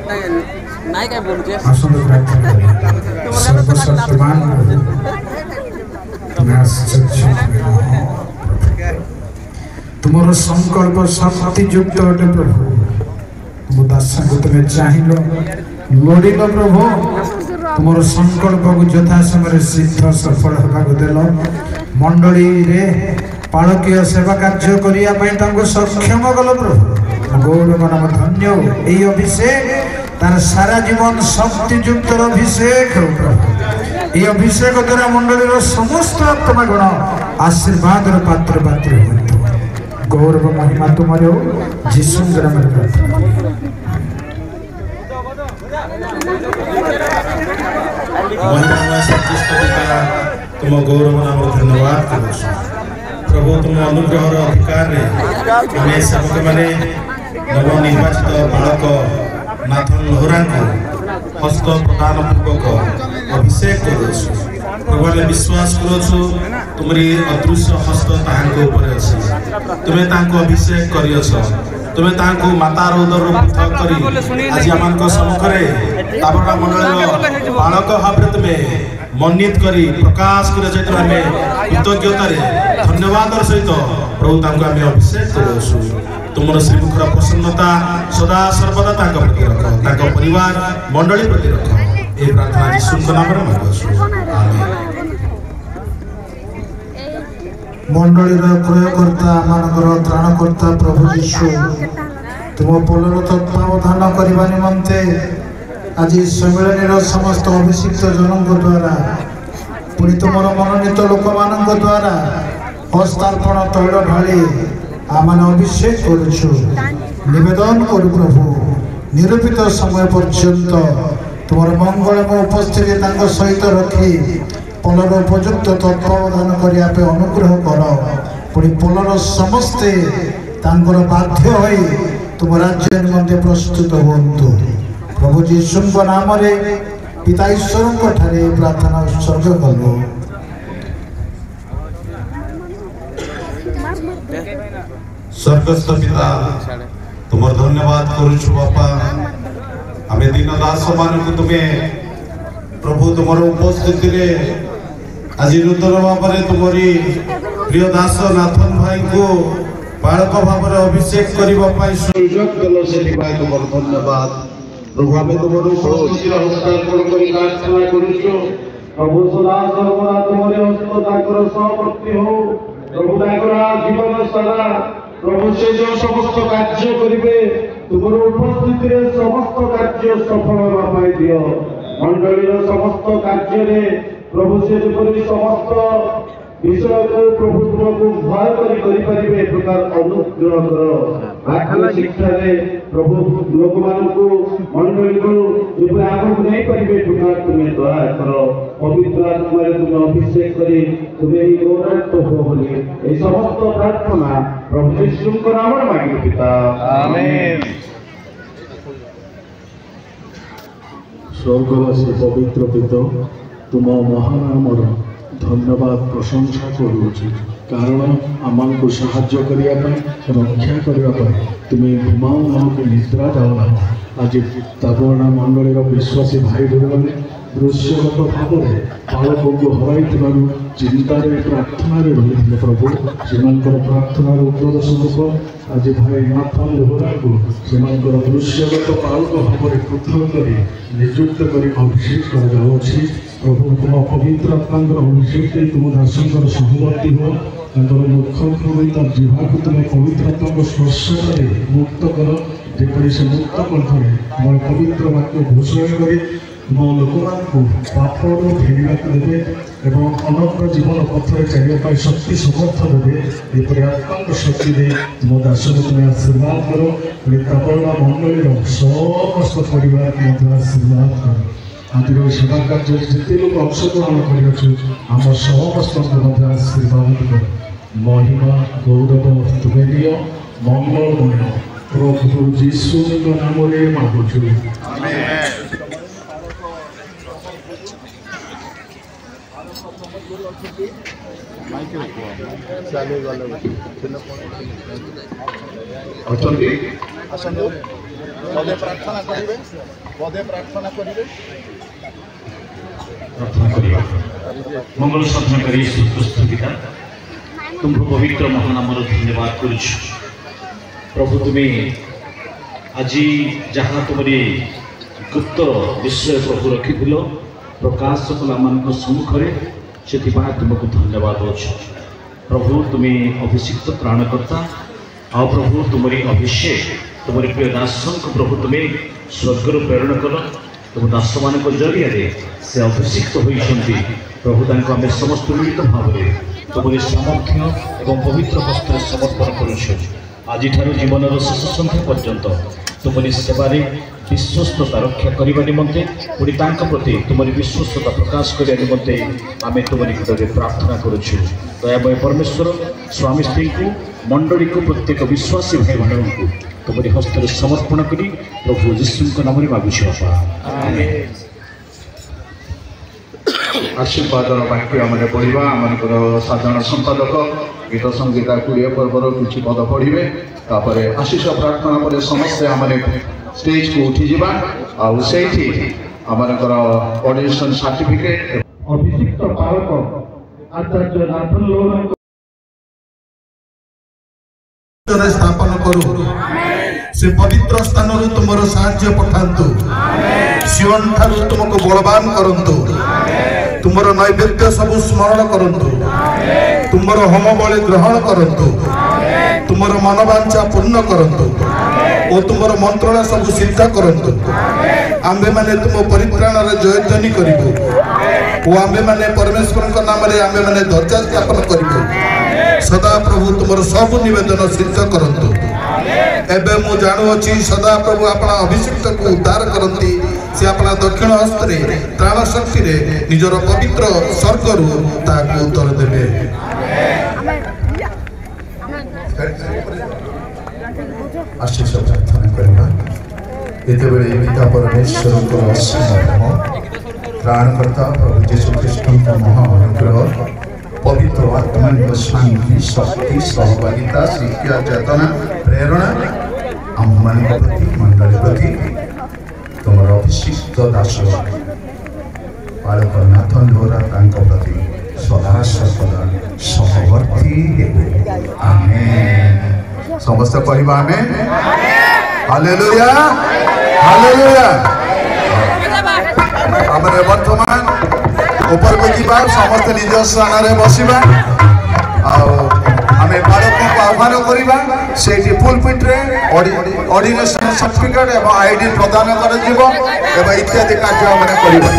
ନାଇଁ କାଇଁ ବୋଲୁଛେ ଆସନ୍ତୁ ପ୍ରାର୍ଥନା କରିବା ସର୍ବଶକ୍ତିମାନ ତୁମେ ଆଶ୍ଚର୍ଯ୍ୟ ତୁମର ସଂକଳ୍ପ ଶକ୍ତି ଯୁକ୍ତ ଅଟେ ପ୍ରଭୁ ମୋ ଦାସଙ୍କୁ ତୁମେ ଚାହିଁଲ ଲୋଡ଼ିଲ ପ୍ରଭୁ ତୁମର ସଂକଳ୍ପକୁ ଯଥା ସମୟରେ ସିଦ୍ଧ ସଫଳ ହେବାକୁ ଦେଲ ମଣ୍ଡଳୀରେ ପାଳକୀୟ ସେବା କାର୍ଯ୍ୟ କରିବା ପାଇଁ ତାଙ୍କୁ ସକ୍ଷମ କଲ ପ୍ରଭୁ ଗୌରବ ନାମ ଧନ୍ୟ ଏହି ଅଭିଷେକ ତାର ସାରା ଜୀବନ ଶକ୍ତିଯୁକ୍ତର ଅଭିଷେକ ହେଉ ପ୍ରଭୁ ଏହି ଅଭିଷେକ ଦ୍ୱାରା ମଣ୍ଡଳୀର ସମସ୍ତ ଆତ୍ମାଗଣ ଆଶୀର୍ବାଦର ପାତ୍ର ପାତ୍ର ହୁଅନ୍ତୁ ଗୌରବ ମହିମା ତୁମର ଯୀଶୁଙ୍କ ନାମରେ ପ୍ରାର୍ଥନା तुम गौरव नाम धन्यवाद करूँ प्रभु तुम अनुग्रहर अधिकार आम सेवक मैंने नवनिर्वाचित बालक नाथन लोहरा को हस्त प्रदान पूर्वक अभिषेक करूँ प्रभु आम विश्वास करूँ तुमरी अदृश्य हस्त अच्छी तुम्हें अभिषेक कर तुम्हें मातार उदर पृथक कर आज आम सम्मुखें ताबड़ा मंडल बालक भाव तुम्हें मन्नित करी प्रकाश कर कृतज्ञतार धन्यवाद सहित प्रभु आम अभिषेक करूँ तुम श्रीमुखर प्रसन्नता सदा सर्वदा प्रति रख परिवार मंडली प्रति रख ये प्रार्थना यीशु नाम मंडलीर क्रयकर्ता मानकर त्राणकर्ता प्रभु यीशु तुम पोलर तत्वावधान करने निमंते आज सम्मिलन समस्त अभिषिक्त जनों द्वारा पुणी तुम मनोनीत लोक मान द्वारा हस्तार्पण तैल ढाली आम अभिषेक करुछु निवेदन करू प्रभु निरूपित समय पर्यंत तुम मंगलमय उपस्थिति सहित रखी पोलर उपयुक्त तत्वावधान करने अनुग्रह कर पुणी पोलर समस्ते बाध्य हो तुम राज्य निमंते प्रस्तुत हुंतु प्रभु यीशु नाम पिता ईश्वर प्रार्थना उत्सर्ग कलु स्वर्गस्थ पिता तुम धन्यवाद करुछु बापा आम दीन दास मान तुम्हें प्रभु तुम उपस्थिति आज नूतन भाव में तुमरी प्रिय दास नाथन भाई को बालक भाव में अभिषेक करने सुयोग देल से तुम धन्यवाद प्रभु आम तुम उपस्थिति हस्तार्पण कर प्रार्थना करुछु प्रभु सदा सर्वदा तुमरे हस्त सहवर्ती हो प्रभु जीवन सारा प्रभु से जो समस्त कार्य करेंगे तुम उपस्थिति समस्त कार्य सफल होगा दियो मंडलीर समस्त कार्य प्रभु से समस्त विषय को प्रभु तुमको भय करें प्रकार अनुग्रह कर आत्मा शिक्षा प्रभु लोक मान मंडली को आगे नहीं पारे प्रकार तुम्हें दया कर पवित्र आत्मा तुम अभिषेक कर तुम्हें गौरव हो बोली समस्त प्रार्थना प्रभु यीशु नाम मांगे पिता आमेन। स्वर्गवासी पवित्र पिता तुम महानामर धन्यवाद प्रशंसा करुँच कारण आम को साहाय्य करने रक्षा करने तुम्हें घुमाओ आमको निद्रा जाओ आज ताबड़ा मंडलीर विश्वासी भाई भाई मैंने दृश्यगत भाव में बालक को हर चिंतार प्रार्थना रही प्रभु से प्रार्थनार उत्तर स्वरूप आज भाई नाथन लोहरा को दृश्यगत बालक भाव में पृथक कर नियुक्त कर अभिषेक कर प्रभु तुम पवित्र आत्मा अभिषेक तुम दासंकर सहवर्ती हो मुख जीवा को तुम पवित्र आत्मा स्पर्श कर मुक्त कर जपरी से मुक्त कंठे तुम पवित्र वाक्य घोषणा कर तुम लोक पापड़ फेरवा देवे और अनंत जीवन पथर चलने शक्ति समर्थ देवे ये आत्मा शक्ति दे तुम दास को तुम आशीर्वाद करो ताबड़ा मंडलीर समस्त परिवार आशीर्वाद कर आज सेवा कार्य जिते लोग अंशग्रहण करम समस्त आशीर्वाद कर महिमा गौरव तुम्हें दियो मंगलमय प्रभु यीशु नाम मांगुछु अच्छा পদে প্রার্থনা করিবে প্রার্থনা করিবা मंगल साधना करी सुस्त पिता तुम पवित्र महानामर धन्यवाद करुछु प्रभु तुम्हें आज जहाँ तुमरी गुप्त विषय प्रभु रखिल प्रकाश कला मान सम्मुखें से तुमको धन्यवाद अच्छे प्रभु तुम्हें अभिषिक्त त्राणकर्ता आ प्रभु तुमरी अभिषेक तुमरी प्रिय दासन को प्रभु तुम्हें स्वर्गर प्रेरण कल तुम दास मान जरिया से अभिषिक्त होती प्रभु तांको आमे समस्त मिलित भाव में तुमरी सामर्थ्य एवं पवित्र हस्त समर्पण करुछु आज जीवन शेष संध्या पर्यंत तुमरी सेवारे विश्वस्तता रक्षा करने निमंते पुणी तांको प्रति तुमरी विश्वस्तता प्रकाश करने निमंते आमे तुमरी निकट प्रार्थना करुछु दयामय परमेश्वर स्वामी स्त्री को मंडली को प्रत्येक विश्वासी भाई बहन को तुमरी हस्त समर्पण करी प्रभु यीशु नाम मागुछु बापा आमेन। आशीर्वाद वाक्य आम पढ़ा आम साधारण संपादक गीत संगीता 20 पर्वर किसी पद पढ़े तापर आशीष प्रार्थना पर समस्ते आम स्टेज को उठी जावा आमर ऑडिशन सर्टिफिकेट अभिषिक्त पालक आचार्य स्थापन करू से पवित्र स्थान तुम साहाय्य पठातु सियोन ठारू तुमको बलवान करंतु तुमर नैवेद्य सब स्मरण करंतु तुमर होम बलि ग्रहण करंतु तुमर मनोवांछा पूर्ण करंतु और तुमर मंत्रणा सब सिद्ध करंतु आम्भे माने तुम परित्राण जयध्वनि करिबो ओ आम्भे माने परमेश्वर नाम रे आम्भे माने ध्वजा स्थापन करिबो सदा प्रभु तुमर सब निवेदन सिद्ध करंतु एबे मु जानु अछि सदा प्रभु अपना अभिषिक्त को उद्धार करंती से अपना दक्षिण हस्त रे त्राण शक्ति रे निजर पवित्र स्वर्गरु ताको उत्तर देबे आशीष प्रार्थना करबा एते बेले पिता परमेश्वर को असीम त्राणकर्ता प्रभु यीशु ख्रीष्ट का महा अनुग्रह पवित्र आत्मा शांति शक्ति सहभागिता शिक्षा चेतना प्रेरणा आम मान प्रति मंडल प्रति तुम अभिषिक्त दास बालक नाथन द्वारा प्रति सदा सर्वदा सहवर्ती आमेन समस्त कहवा आमेन हालेलुया हालेलुया आमरे वर्तमान ऊपर को जीवा समस्त निज स्थान रे बसिबा आमे बालक को आह्वान करिबा सेठी पुलपिट रे ऑर्डिनेशन सर्टिफिकेट एवं आईडी प्रदान कर जीव एवं इत्यादि कार्य आमे करिबा।